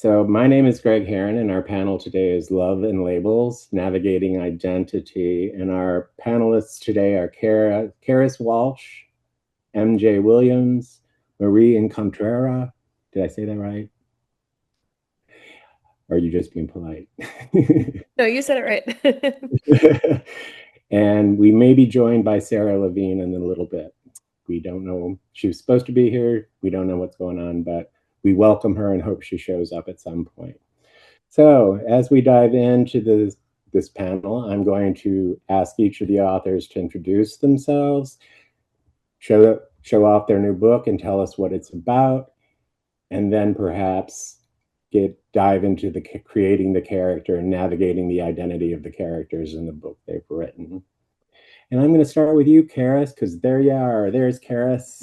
So my name is Greg Herren, and our panel today is Love and Labels, Navigating Identity. And our panelists today are Karis Walsh, MJ Williamz, Marie Incontrera. Did I say that right? Or are you just being polite? No, you said it right. And we may be joined by Sarah Levine in a little bit. We don't know. She was supposed to be here. We don't know what's going on, but we welcome her and hope she shows up at some point. So as we dive into this panel, I'm going to ask each of the authors to introduce themselves, show off their new book and tell us what it's about, and then perhaps dive into creating the character and navigating the identity of the characters in the book they've written. And I'm going to start with you, Karis, because there you are. There's Karis.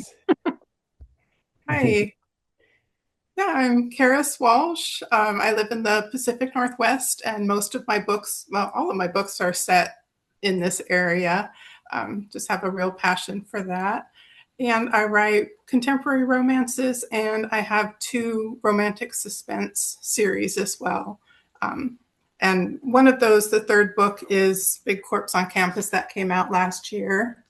Hi. Yeah, I'm Karis Walsh. I live in the Pacific Northwest, and most of my books, well, all of my books are set in this area. Just have a real passion for that. And I write contemporary romances, and I have 2 romantic suspense series as well. And one of those, the third book, is Big Corpse on Campus, that came out last year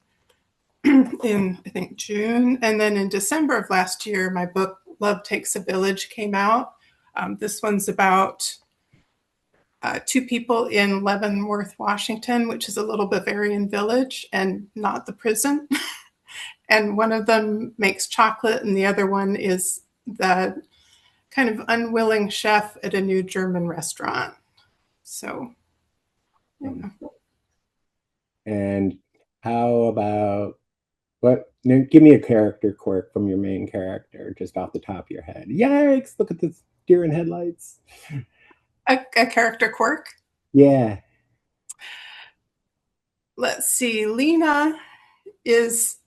in, I think, June. And then in December of last year, my book, Love Takes a Village, came out. This one's about 2 people in Leavenworth, Washington, which is a little Bavarian village and not the prison. And one of them makes chocolate, and the other one is the kind of unwilling chef at a new German restaurant. So, yeah. And how about give me a character quirk from your main character, just off the top of your head. Yikes, look at this deer in headlights. A character quirk? Yeah. Let's see. Lena is,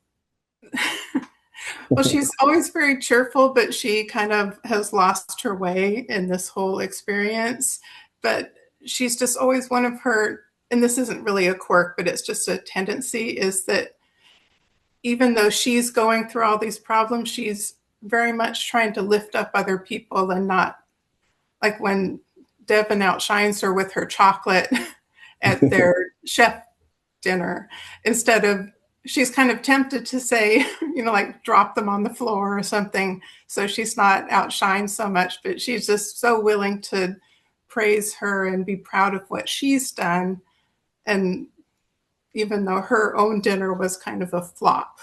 well, she's always very cheerful, but she kind of has lost her way in this whole experience. But she's just always one of her, and this isn't really a quirk, but it's just a tendency, is that even though she's going through all these problems, she's very much trying to lift up other people, and not like when Devin outshines her with her chocolate at their chef dinner. Instead of, she's kind of tempted to say, like drop them on the floor or something, so she's not outshined so much, but she's just so willing to praise her and be proud of what she's done. And even though her own dinner was kind of a flop.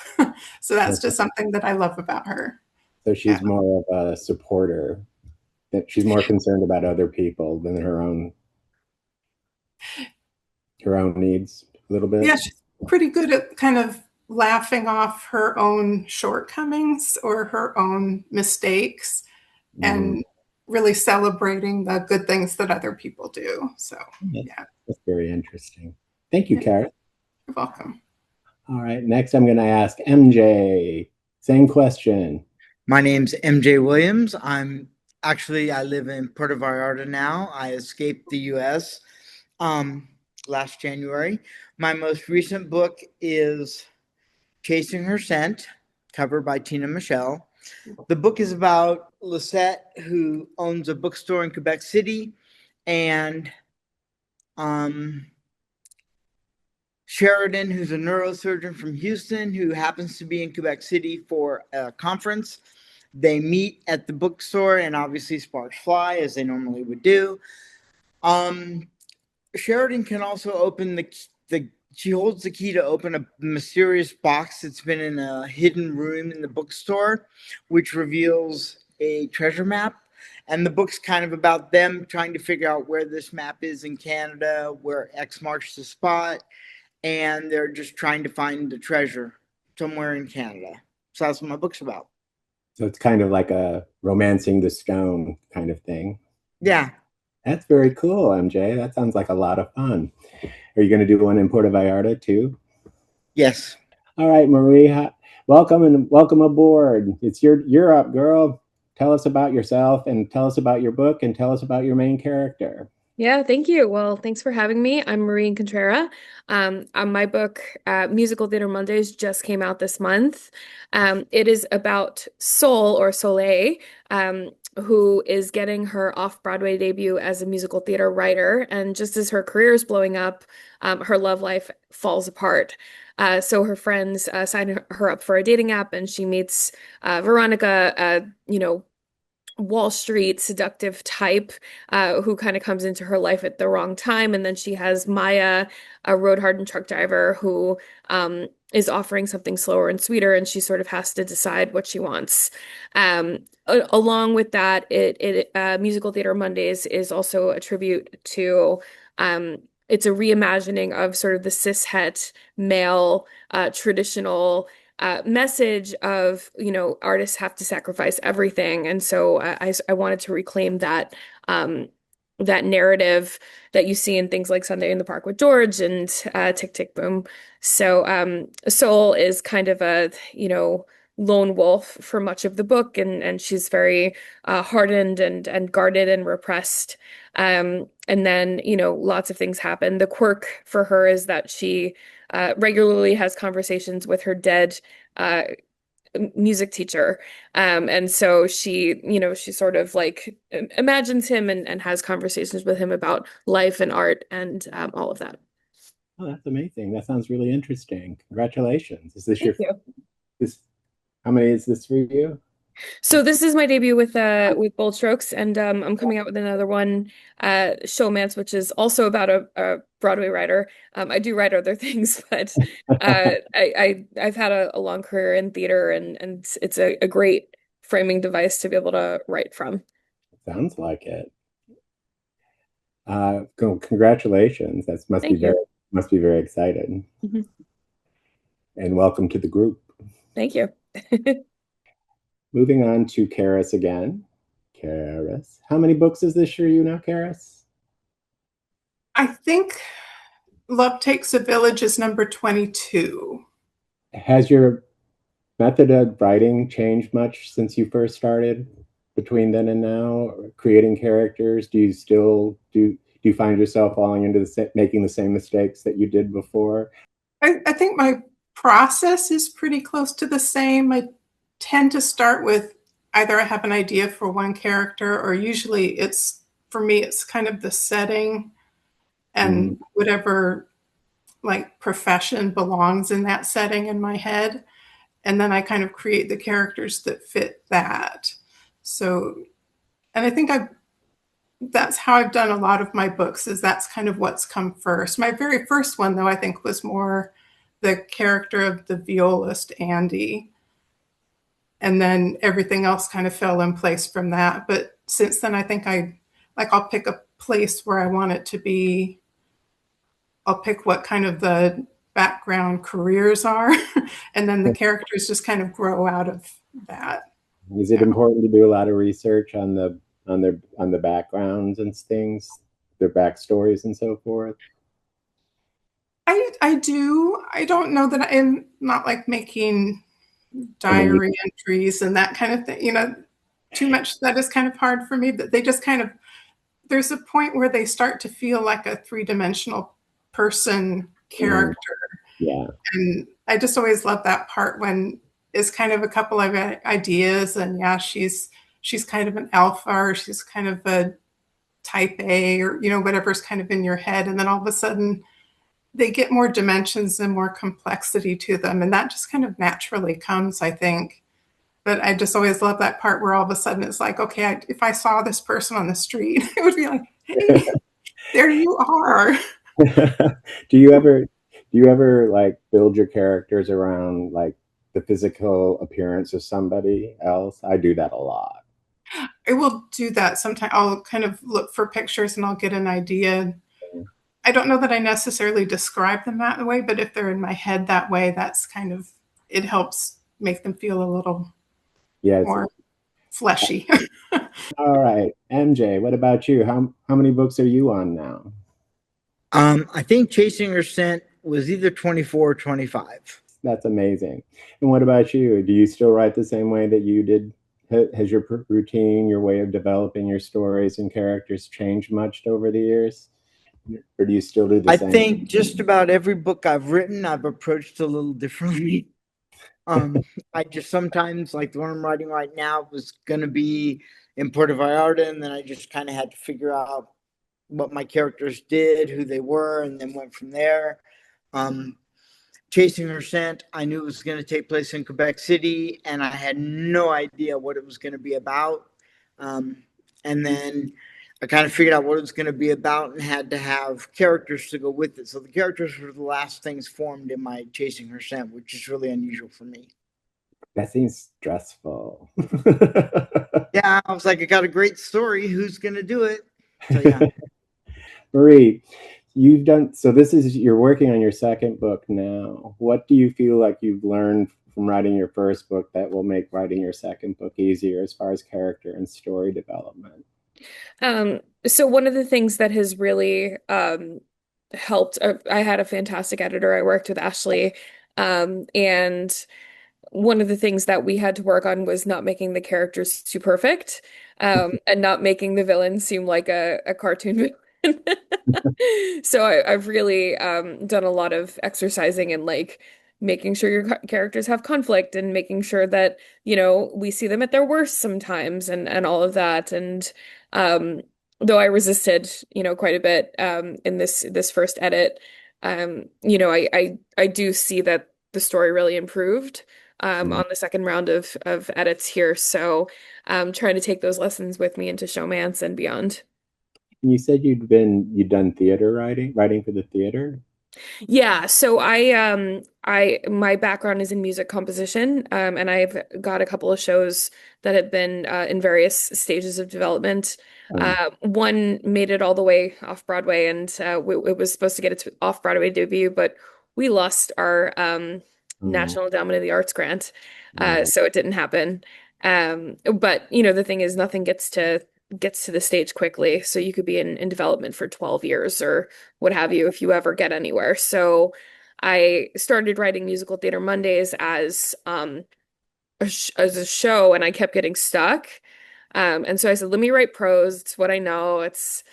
So that's just something that I love about her. So she's more of a supporter, that she's more concerned about other people than her own needs a little bit. Yeah, she's pretty good at kind of laughing off her own shortcomings or her own mistakes, and really celebrating the good things that other people do. So, that's very interesting. Thank you, Karis. You're welcome. All right, next I'm going to ask MJ. Same question. My name's MJ Williamz. I live in Puerto Vallarta now. I escaped the U.S. Last January. My most recent book is Chasing Her Scent, covered by Tina Michelle. The book is about Lisette, who owns a bookstore in Quebec City, and Sheridan, who's a neurosurgeon from Houston, who happens to be in Quebec City for a conference. They meet at the bookstore, and obviously sparks fly, as they normally would do. Sheridan can also open she holds the key to open a mysterious box that's been in a hidden room in the bookstore, which reveals a treasure map. And the book's kind of about them trying to figure out where this map is in Canada, where X marks the spot, and they're just trying to find the treasure somewhere in Canada. So that's what my book's about. So it's kind of like a romancing the stone kind of thing. Yeah. That's very cool, MJ. That sounds like a lot of fun. Are you going to do one in Puerto Vallarta too? Yes. All right, Marie, welcome aboard. You're up, girl. Tell us about yourself, and tell us about your book, and tell us about your main character. Yeah, thank you. Well, thanks for having me. I'm Marie Incontrera. My book, Musical Theater Mondays, just came out this month. It is about Sol, or Soleil, who is getting her off-Broadway debut as a musical theater writer. And just as her career is blowing up, her love life falls apart. So her friends sign her up for a dating app, and she meets Veronica, Wall Street seductive type who kind of comes into her life at the wrong time. And then she has Maya, a road-hardened truck driver who is offering something slower and sweeter, and she sort of has to decide what she wants. Along with that, Musical Theater Mondays is also a tribute to it's a reimagining of sort of the cishet male traditional message of, artists have to sacrifice everything. And so I wanted to reclaim that that narrative that you see in things like Sunday in the Park with George and Tick, Tick, Boom. So Soul is kind of a, lone wolf for much of the book, and she's very hardened and guarded and repressed. And then, lots of things happen. The quirk for her is that she regularly has conversations with her dead music teacher. And so she sort of like imagines him and has conversations with him about life and art and all of that. Oh, that's amazing. That sounds really interesting. Congratulations. Is this Thank you. How many is this for you? So this is my debut with Bold Strokes, and I'm coming out with another one, Showmance, which is also about a Broadway writer. I do write other things, but I've had a long career in theater, and it's a great framing device to be able to write from. Sounds like it. Congratulations. That must be very exciting. Mm-hmm. And welcome to the group. Thank you. Moving on to Karis again. Karis, how many books is this year, Karis? I think Love Takes a Village is number 22. Has your method of writing changed much since you first started between then and now, creating characters? Do you find yourself falling into making the same mistakes that you did before? I think my process is pretty close to the same. I tend to start with either I have an idea for one character, or usually for me, it's kind of the setting and whatever like profession belongs in that setting in my head. And then I kind of create the characters that fit that. So, and I think that's how I've done a lot of my books, is that's kind of what's come first. My very first one, though, I think was more the character of the violist, Andy. And then everything else kind of fell in place from that. But since then, I think I'll pick a place where I want it to be. I'll pick what kind of the background careers are, and then the characters just kind of grow out of that. Is it important to do a lot of research on the backgrounds and things, their backstories and so forth? I do. I don't know that I'm not like making diary entries and that kind of thing. Too much, that is kind of hard for me. But they just kind of, there's a point where they start to feel like a three-dimensional person character. Yeah. And I just always love that part when it's kind of a couple of ideas, and she's kind of an alpha, or she's kind of a type A, or whatever's kind of in your head, and then all of a sudden they get more dimensions and more complexity to them, and that just kind of naturally comes, I think. But I just always love that part where all of a sudden it's like, okay, if I saw this person on the street, it would be like, hey, there you are. Do you ever like build your characters around like the physical appearance of somebody else? I do that a lot. I will do that sometimes. I'll kind of look for pictures and I'll get an idea. I don't know that I necessarily describe them that way, but if they're in my head that way, that's kind of, it helps make them feel a little more fleshy. All right, MJ, what about you? How many books are you on now? I think Chasing Her Scent was either 24 or 25. That's amazing. And what about you? Do you still write the same way that you did? Has your routine, your way of developing your stories and characters changed much over the years? Or do you still do the same? I think just about every book I've written, I've approached a little I just sometimes, like the one I'm writing right now, was going to be in Puerto Vallarta, and then I just kind of had to figure out what my characters did, who they were, and then went from there. Chasing Her Scent, I knew it was going to take place in Quebec City, and I had no idea what it was going to be about. And then I kind of figured out what it was going to be about and had to have characters to go with it. So the characters were the last things formed in my Chasing Her Scent, which is really unusual for me. That seems stressful. Yeah, I was like, I got a great story. Who's going to do it? So, yeah. Marie, you're working on your second book now. What do you feel like you've learned from writing your first book that will make writing your second book easier as far as character and story development? So one of the things that has really helped, I had a fantastic editor. I worked with Ashley, and one of the things that we had to work on was not making the characters too perfect, and not making the villain seem like a cartoon villain. So I've really done a lot of exercising and like making sure your characters have conflict and making sure that, we see them at their worst sometimes and all of that. And though I resisted, quite a bit in this first edit, I do see that the story really improved on the second round of edits here. So trying to take those lessons with me into Showmance and beyond. You said you'd done theater writing for the theater? Yeah, so my background is in music composition, and I've got a couple of shows that have been in various stages of development. One made it all the way off Broadway, and it was supposed to get its off Broadway debut, but we lost our National Endowment of the Arts grant, so it didn't happen. But the thing is, nothing gets to the stage quickly, so you could be in development for 12 years or what have you if you ever get anywhere. So I started writing musical theater Mondays as a show, and I kept getting stuck. And so I said, let me write prose. It's what I know. It's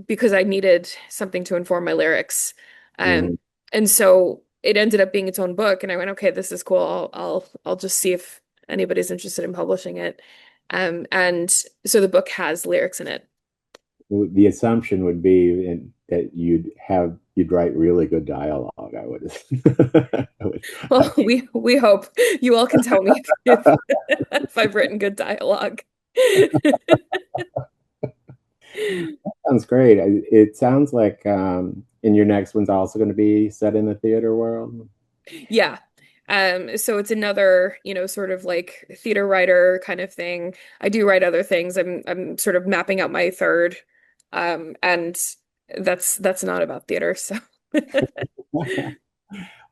because I needed something to inform my lyrics. And so it ended up being its own book, and I went, okay, this is cool. I'll just see if anybody's interested in publishing it. And so the book has lyrics in it. The assumption would be that you'd write really good dialogue. I would. Well, we hope. You all can tell me if I've written good dialogue. Sounds great. It sounds like and your next one's also going to be set in the theater world. Yeah. So it's another, sort of like theater writer kind of thing. I do write other things. I'm sort of mapping out my third. And that's not about theater, so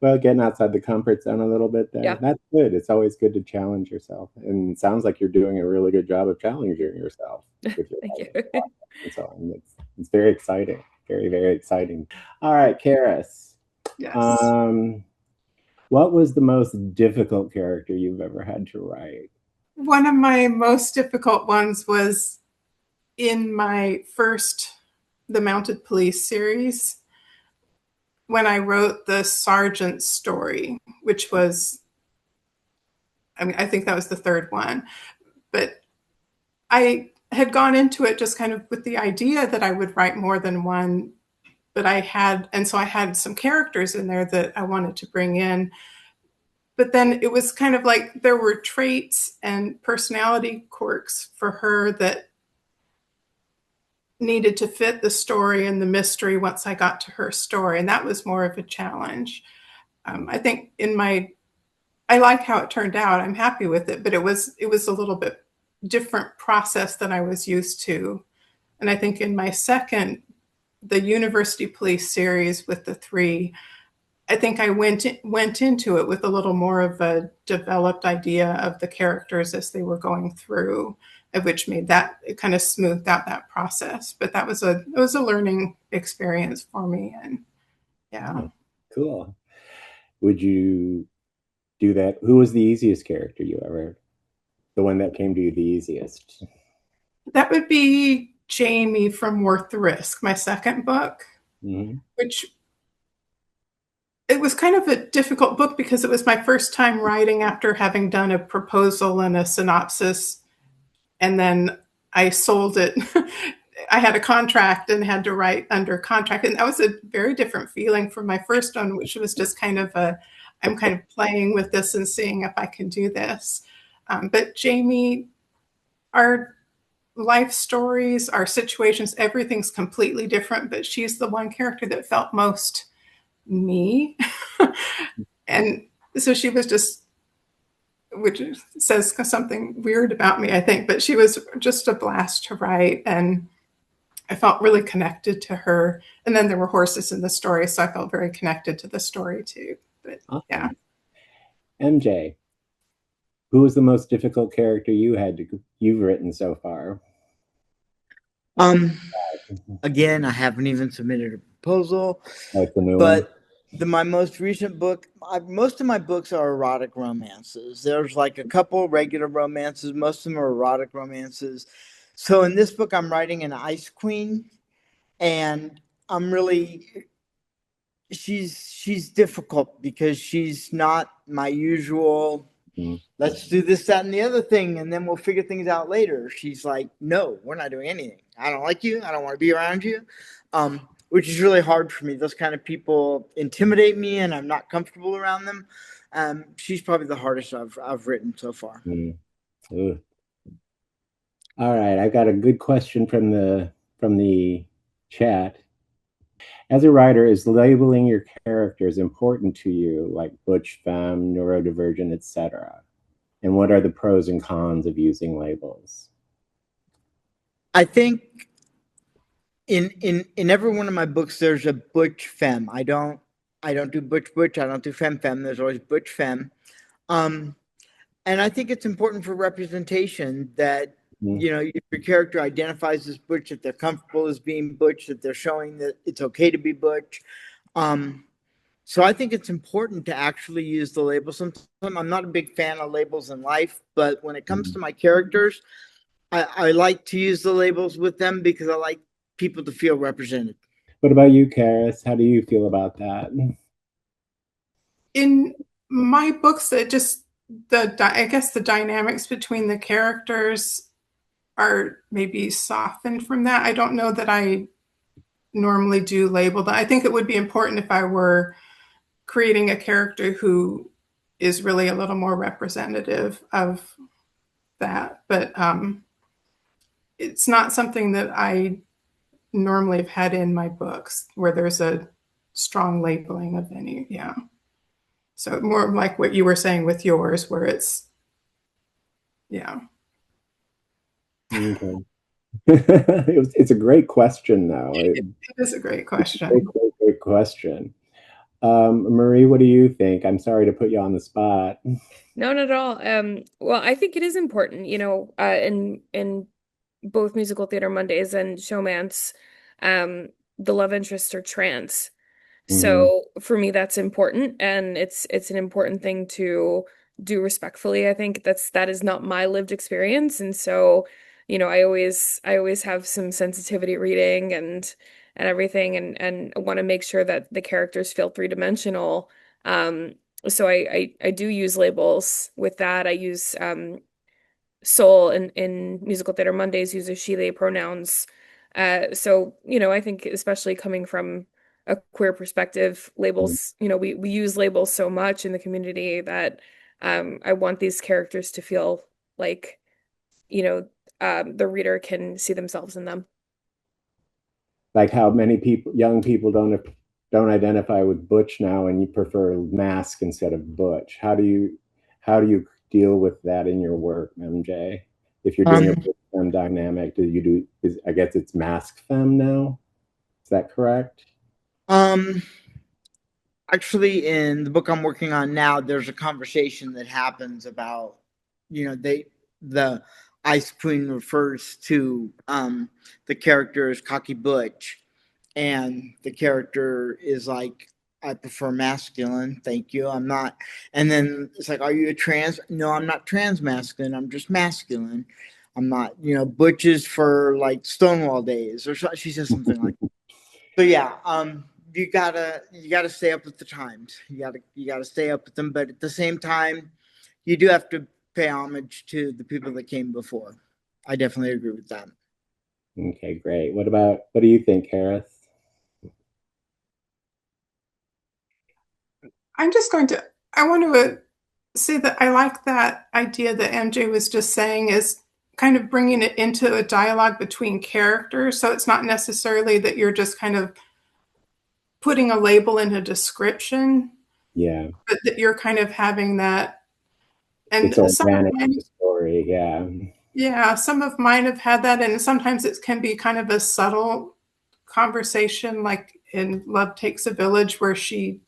Well, getting outside the comfort zone a little bit there. Yeah. That's good. It's always good to challenge yourself. And it sounds like you're doing a really good job of challenging yourself. Thank you. And so it's very exciting. Very, very exciting. All right, Karis. Yes. What was the most difficult character you've ever had to write? One of my most difficult ones was in my first The Mounted Police series, when I wrote the sergeant story, which was, I think that was the third one. But I had gone into it just kind of with the idea that I would write more than one, but I had some characters in there that I wanted to bring in. But then it was kind of like there were traits and personality quirks for her that needed to fit the story and the mystery once I got to her story. And that was more of a challenge. I think I like how it turned out. I'm happy with it, but it was a little bit different process than I was used to. And I think in my second, the University Police series with the three, I think I went into it with a little more of a developed idea of the characters as they were going through, which made it kind of smoothed out that process. But it was a learning experience for me, and yeah. Oh, cool. Would you do that? Who was the easiest character the one that came to you the easiest? That would be Jamie from Worth the Risk, my second book, which it was kind of a difficult book because it was my first time writing after having done a proposal and a synopsis and then I sold it. I had a contract and had to write under contract, and that was a very different feeling from my first one, which was just kind of I'm kind of playing with this and seeing if I can do this. But Jamie, our life stories, our situations, everything's completely different, but she's the one character that felt most me. And so she was just, which says something weird about me, I think, but she was just a blast to write, and I felt really connected to her. And then there were horses in the story, so I felt very connected to the story too. But Awesome. yeah. MJ, who was the most difficult character you've written so far? Again, I haven't even submitted a proposal, Like the new but my most recent book, most of my books are erotic romances. There's like a couple regular romances. Most of them are erotic romances. So in this book, I'm writing an ice queen, and she's difficult because she's not my usual, let's do this, that, and the other thing, and then we'll figure things out later. She's like, no, we're not doing anything. I don't like you. I don't want to be around you, which is really hard for me. Those kind of people intimidate me, and I'm not comfortable around them. She's probably the hardest I've written so far. All right, I got a good question from the chat. As a writer, is labeling your characters important to you, like butch, femme, neurodivergent, etc.? And what are the pros and cons of using labels? I think in every one of my books, there's a butch femme. I don't do butch. I don't do femme. There's always butch femme. And I think it's important for representation that, you know, if your character identifies as butch, that they're comfortable as being butch, that they're showing that it's okay to be butch. So I think it's important to actually use the label. Sometimes I'm not a big fan of labels in life, but when it comes to my characters, I like to use the labels with them because I like people to feel represented. What about you, Karis? How do you feel about that? In my books, I guess the dynamics between the characters are maybe softened from that. I don't know that I normally do label them. I think it would be important if I were creating a character who is really a little more representative of that. But it's not something that I normally have had in my books where there's a strong labeling of any. Yeah. So more like what you were saying with yours, where it's, yeah. Okay. It's a great question, though. It is a great question. Great question. Marie, what do you think? I'm sorry to put you on the spot. No, not at all. Well, I think it is important, you know, in both Musical Theater Mondays and Showmance, the love interests are trans. So for me, that's important, and it's an important thing to do respectfully. I think that is not my lived experience, and so, you know, I always have some sensitivity reading and everything, and want to make sure that the characters feel three-dimensional. So I do use labels with that. I use Soul in Musical Theater Mondays uses she, they pronouns. So, you know, I think especially coming from a queer perspective, labels, you know, we use labels so much in the community that I want these characters to feel like, you know, the reader can see themselves in them. Like how many young people don't identify with butch now, and you prefer mask instead of butch. How do you deal with that in your work, MJ? If you're doing a butch femme dynamic, I guess it's mask femme now? Is that correct? Actually, in the book I'm working on now, there's a conversation that happens about, you know, the Ice Queen refers to the character as cocky butch, and the character is like, I prefer masculine, thank you. I'm not. And then it's like, are you a trans? No, I'm not trans masculine. I'm just masculine. I'm not, you know, butches for like Stonewall days, or so, she says something like that. So yeah, you gotta stay up with the times. You gotta stay up with them, but at the same time, you do have to pay homage to the people that came before. I definitely agree with that. Okay, great. What do you think, Karis? I want to say that I like that idea that MJ was just saying is kind of bringing it into a dialogue between characters. So it's not necessarily that you're just kind of putting a label in a description, Yeah, but that you're kind of having that. And it's organic to the story. Yeah. yeah, some of mine have had that, and sometimes it can be kind of a subtle conversation, like in Love Takes a Village, where she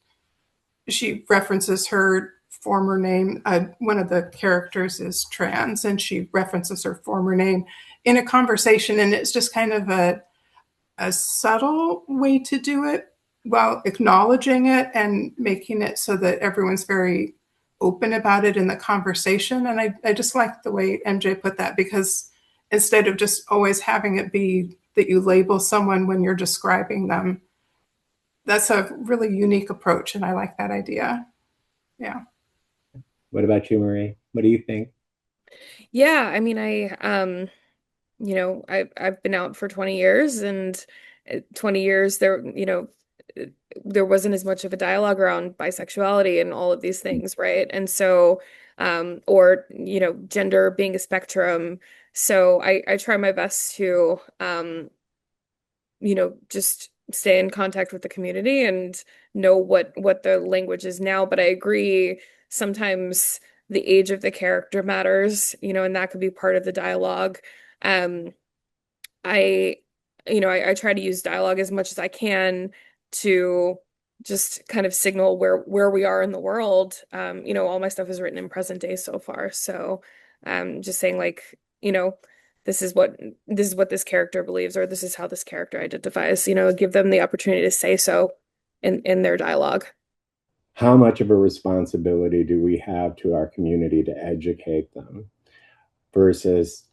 references her former name. One of the characters is trans, and she references her former name in a conversation, and it's just kind of a subtle way to do it while acknowledging it and making it so that everyone's very open about it in the conversation. And I just like the way MJ put that, because instead of just always having it be that you label someone when you're describing them, that's a really unique approach, and I like that idea. Yeah. What about you, Marie? What do you think? Yeah, I mean, I've been out for 20 years, and 20 years there, there wasn't as much of a dialogue around bisexuality and all of these things, right? And so, or, gender being a spectrum. So I try my best to, just stay in contact with the community and know what the language is now. But I agree, sometimes the age of the character matters, and that could be part of the dialogue. Um, I, I try to use dialogue as much as I can to just kind of signal where we are in the world. All my stuff is written in present day so far. So just saying, like, this is what this character believes, or this is how this character identifies, give them the opportunity to say so in their dialogue. How much of a responsibility do we have to our community to educate them versus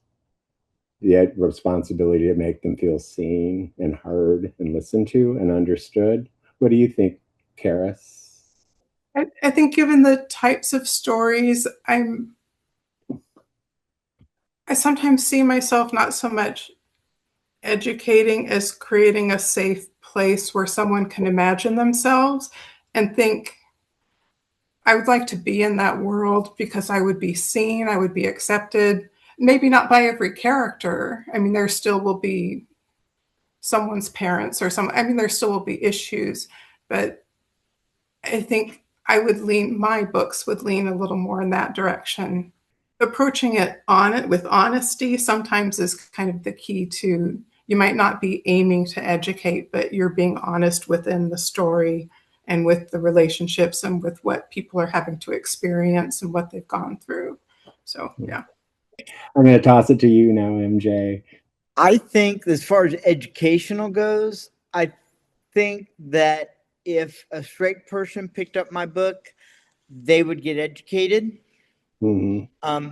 the responsibility to make them feel seen and heard and listened to and understood? What do you think, Karis? I think given the types of stories, I sometimes see myself not so much educating as creating a safe place where someone can imagine themselves and think, I would like to be in that world because I would be seen, I would be accepted. Maybe not by every character. I mean, there still will be someone's parents there still will be issues, but I think my books would lean a little more in that direction. Approaching it with honesty sometimes is kind of the key to, you might not be aiming to educate, but you're being honest within the story and with the relationships and with what people are having to experience and what they've gone through. So, yeah. I'm going to toss it to you now, MJ. I think as far as educational goes, I think that if a straight person picked up my book, they would get educated. Mm-hmm.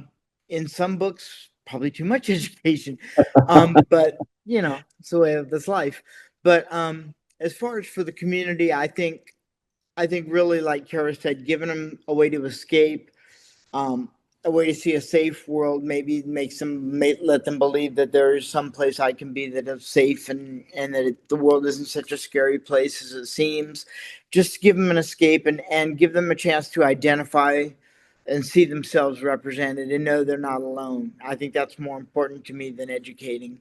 In some books, probably too much education. But it's the way of this life. But as far as for the community, I think really, like Kara said, giving them a way to escape, a way to see a safe world, maybe let them believe that there is some place I can be that is safe, and that the world isn't such a scary place as it seems. Just give them an escape and give them a chance to identify and see themselves represented and know they're not alone. I think that's more important to me than educating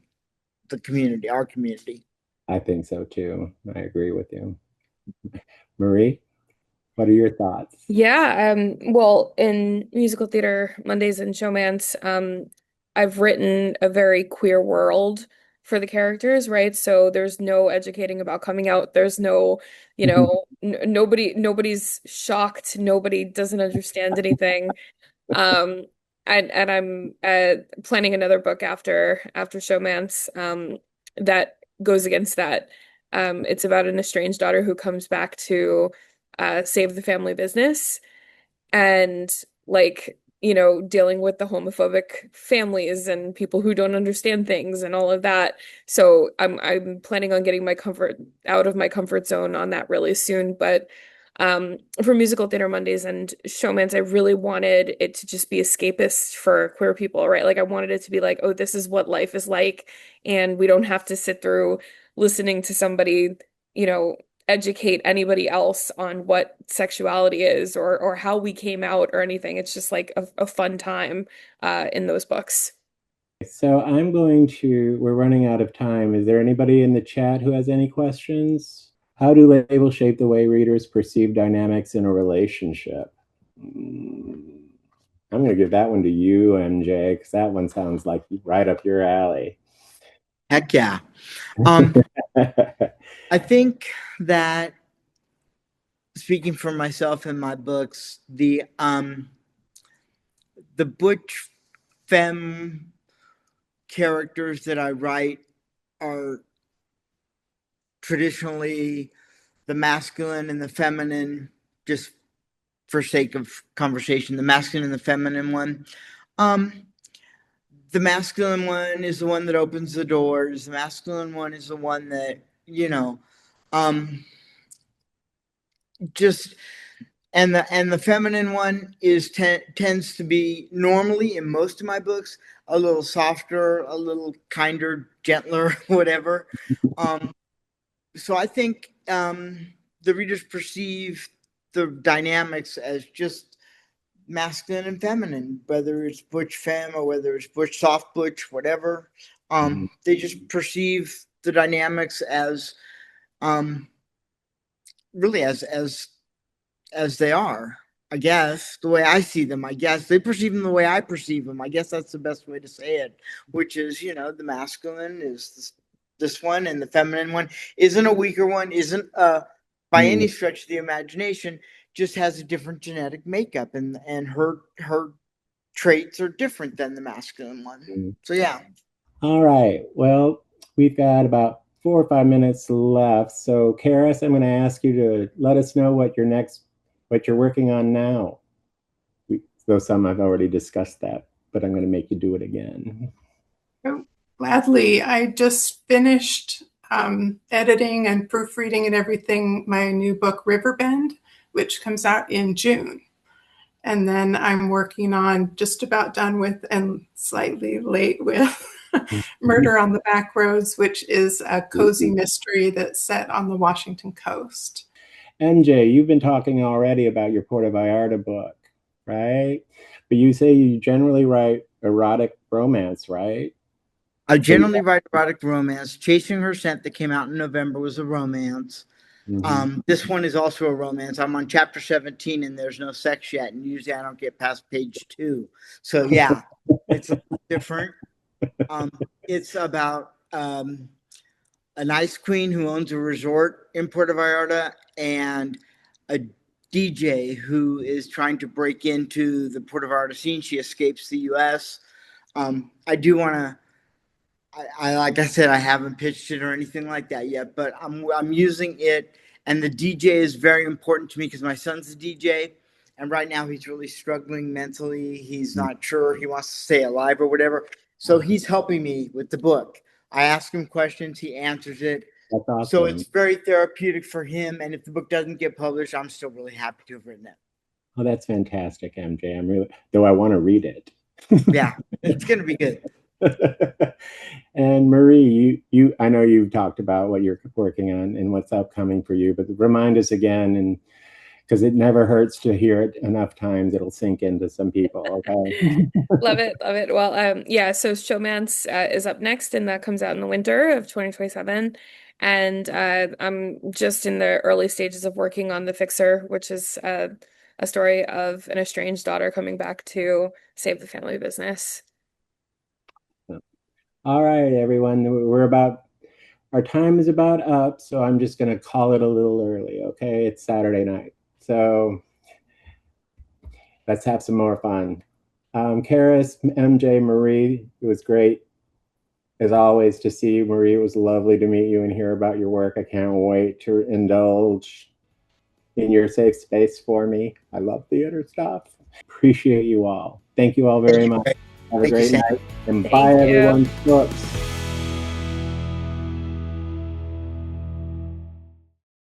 the community, our community. I think so too. I agree with you. Marie, what are your thoughts? Yeah, well, in musical theater Mondays and Showmance, I've written a very queer world for the characters, right? So there's no educating about coming out. There's no, nobody's shocked. Nobody doesn't understand anything. Um, and I'm planning another book after Showmance, that goes against that. It's about an estranged daughter who comes back to save the family business, and like, dealing with the homophobic families and people who don't understand things and all of that. So I'm planning on getting my comfort out of my comfort zone on that really soon. But For Musical Theater Mondays and Showman's, I really wanted it to just be escapist for queer people, right? Like I wanted it to be like, oh, this is what life is like, and we don't have to sit through listening to somebody, educate anybody else on what sexuality is or how we came out or anything. It's just like a fun time in those books. So we're running out of time. Is there anybody in the chat who has any questions? How do labels shape the way readers perceive dynamics in a relationship? I'm going to give that one to you, MJ, because that one sounds like right up your alley. Heck yeah. I think that, speaking for myself in my books, the butch femme characters that I write are traditionally the masculine and the feminine, just for sake of conversation, the masculine and the feminine one. The masculine one is the one that opens the doors. The masculine one is the one that, and the feminine one tends to be, normally in most of my books, a little softer, a little kinder, gentler, whatever. So I think the readers perceive the dynamics as just masculine and feminine, whether it's butch femme or whether it's butch soft butch, whatever. They just perceive the dynamics as really as they are. I guess the way I see them, I guess they perceive them the way I perceive them. I guess that's the best way to say it, which is, the masculine is this one, and the feminine one isn't a weaker one, isn't by any stretch of the imagination, just has a different genetic makeup, and her traits are different than the masculine one. So yeah. All right. Well, we've got about 4 or 5 minutes left. So Karis, I'm going to ask you to let us know what you're working on now. Though some I've already discussed that, but I'm going to make you do it again. Oh, gladly. I just finished editing and proofreading and everything my new book, Riverbend, which comes out in June. And then I'm working on, just about done with and slightly late with, Murder on the Back Roads, which is a cozy mystery that's set on the Washington coast. MJ, you've been talking already about your Puerto Vallarta book, right? But you say you generally write erotic romance, right? I generally write erotic romance. Chasing Her Scent, that came out in November, was a romance. This one is also a romance. I'm on chapter 17 and there's no sex yet, and usually I don't get past page 2. So yeah, it's a little different. It's about an ice queen who owns a resort in Puerto Vallarta and a DJ who is trying to break into the Puerto Vallarta scene. She escapes the U.S. I do want to. Like I said, I haven't pitched it or anything like that yet, but I'm using it, and the DJ is very important to me because my son's a DJ, and right now he's really struggling mentally. He's not sure he wants to stay alive or whatever, so he's helping me with the book. I ask him questions, he answers it. That's awesome. So it's very therapeutic for him, and if the book doesn't get published, I'm still really happy to have written it. Oh, that's fantastic, MJ. Though I want to read it. Yeah, it's going to be good. And Marie, I know you've talked about what you're working on and what's upcoming for you, but remind us again, and because it never hurts to hear it enough times, it'll sink into some people. Okay. Love it. Well, yeah, so Showman's is up next, and that comes out in the winter of 2027. And I'm just in the early stages of working on The Fixer, which is a story of an estranged daughter coming back to save the family business. All right, everyone, our time is about up, so I'm just going to call it a little early, okay? It's Saturday night, so let's have some more fun. Karis, MJ, Marie, it was great, as always, to see you. Marie, it was lovely to meet you and hear about your work. I can't wait to indulge in your safe space for me. I love theater stuff. Appreciate you all. Thank you all very much. Have a great night. And bye, everyone. Books.